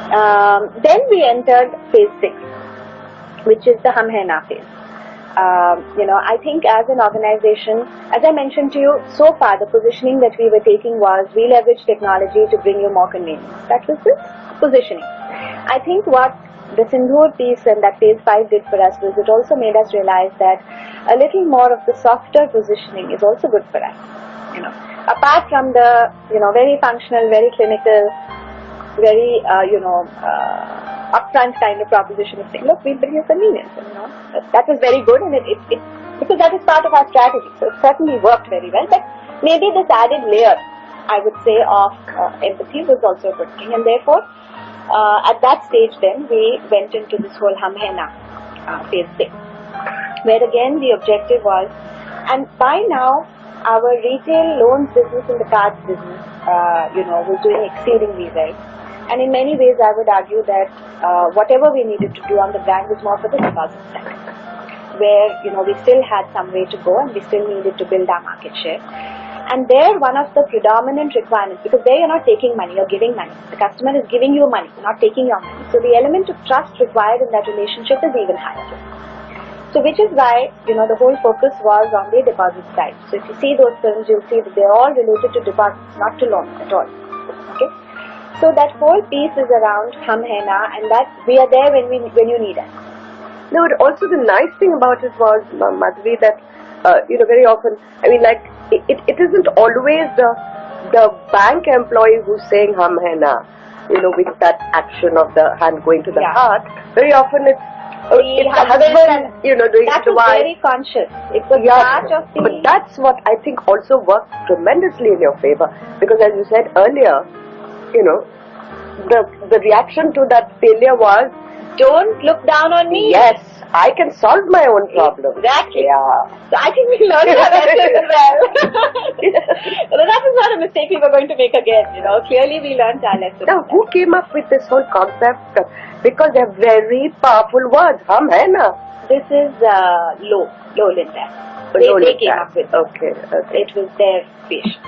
Then we entered phase 6, which is the Hum Hai Na phase. I think as an organization, as I mentioned to you, so far the positioning that we were taking was we leverage technology to bring you more convenience. That was the positioning. I think what the Sindhur piece and that phase 5 did for us was it also made us realize that a little more of the softer positioning is also good for us. Apart from the very functional, very clinical, very upfront kind of proposition of saying, look, we bring you convenience. That was very good, and it because that is part of our strategy. So it certainly worked very well. But maybe this added layer, I would say, of empathy was also a good thing, and therefore, at that stage, then we went into this whole Hum Hai Na phase 6, where again the objective was, and by now our retail loans business and the cards business, was doing exceedingly well. And in many ways, I would argue that whatever we needed to do on the brand was more for the deposit side, where we still had some way to go and we still needed to build our market share. And there, one of the predominant requirements, because there you're not taking money, you're giving money. The customer is giving you money, not taking your money. So the element of trust required in that relationship is even higher. So which is why, the whole focus was on the deposit side. So if you see those films, you'll see that they're all related to deposits, not to loans at all. Okay? So that whole piece is around Hum Hai Na, and that we are there when you need us. No, but also the nice thing about it was, Madhuri, that very often, it isn't always the bank employee who's saying Hum Hai Na, with that action of the hand going to the heart. Very often it's the husband, doing that it to was wife. very conscious. It was part of the... But that's what I think also worked tremendously in your favor, because as you said earlier, the reaction to that failure was, don't look down on me. Yes, I can solve my own problem. Exactly. Yeah. So I think we learned our lesson as well. But that is not a mistake we were going to make again. Clearly we learned our lesson. Now, who came up with this whole concept? Because they're very powerful words. Hum Hai Na. This is Low Linda. They came up with it. Okay. It was their creation.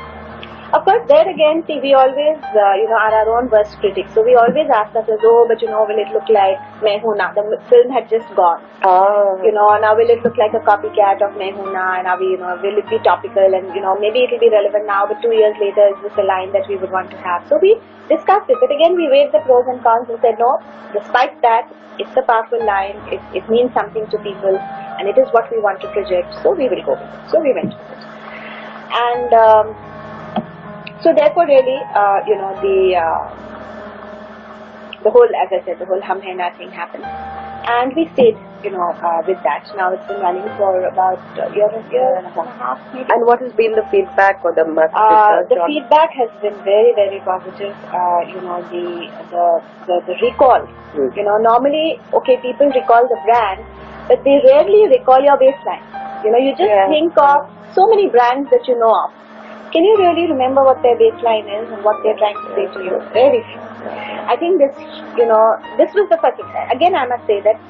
Of course, there again, see, we always, are our own worst critics. So we always ask ourselves, will it look like Main Hoon Na? The film had just gone. Oh. Now will it look like a copycat of Main Hoon Na? And are we, will it be topical? And, maybe it will be relevant now, but 2 years later, is this a line that we would want to have? So we discussed it. But again, we weighed the pros and cons and said, no, despite that, it's a powerful line. It means something to people. And it is what we want to project. So we will go with it. So we went with it. And... so therefore, really, the whole, as I said, the whole Hum Hai Na thing happened, and we stayed, with that. Now it's been running for about a year and a half, maybe. And what has been the feedback or the market research? The feedback has been very, very positive. The recall. Normally, people recall the brand, but they rarely recall your baseline. You just think of so many brands that you know of. Can you really remember what their baseline is and what they're trying to say to you? Very few. I think this was the first thing. Again, I must say that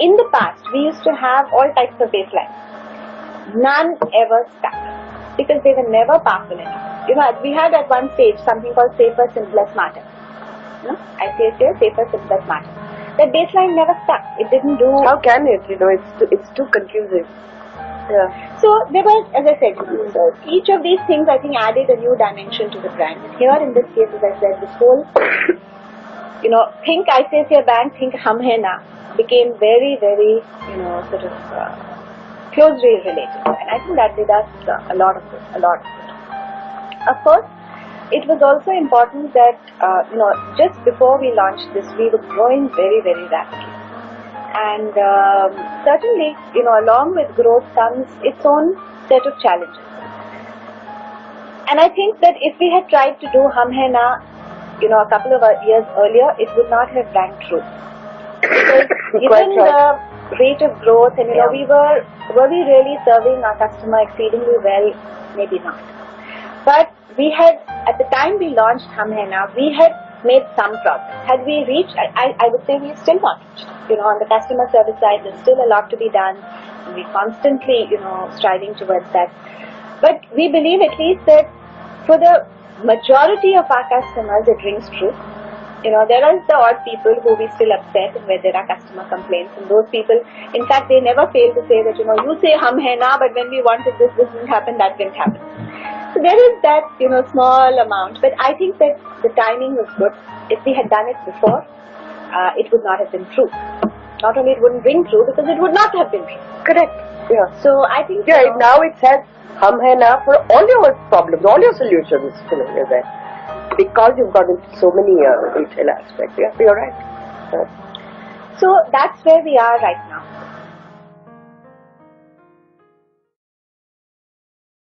in the past, we used to have all types of baselines. None ever stuck because they were never powerful enough. We had at one stage something called Safer, Simpler, Smarter. ICICI, Safer, Simpler, Smarter. That baseline never stuck. It didn't do... How can it? It's too confusing. Yeah. So there was, as I said, so each of these things I think added a new dimension to the brand. Here in this case, as I said, this whole, think ICICI Bank, think Hum Hai Na became very, very, sort of closely related. And I think that did us a lot of good. Of course, it was also important that, just before we launched this, we were growing very, very rapidly. And certainly, along with growth comes its own set of challenges. And I think that if we had tried to do Hum Hai Na, a couple of years earlier, it would not have rang true. Because given the rate of growth and, were we really serving our customer exceedingly well? Maybe not. But we had, at the time we launched Hum Hai Na, we had made some progress. Had we reached, I would say we've still not reached. On the customer service side, there's still a lot to be done. We're constantly, striving towards that. But we believe at least that for the majority of our customers, it rings true. there are the odd people who we still upset and where there are customer complaints, and those people, in fact, they never fail to say that, you say hum hai na, but when we wanted this didn't happen, that didn't happen. So there is that, small amount, but I think that the timing was good. If we had done it before, it would not have been true. Not only it wouldn't ring true, because it would not have been true. Correct. Yeah. So I think, now it says hum hai na for all your problems, all your solutions, you're there. Because you've got into so many retail aspects. Yeah, you're right. So that's where we are right now.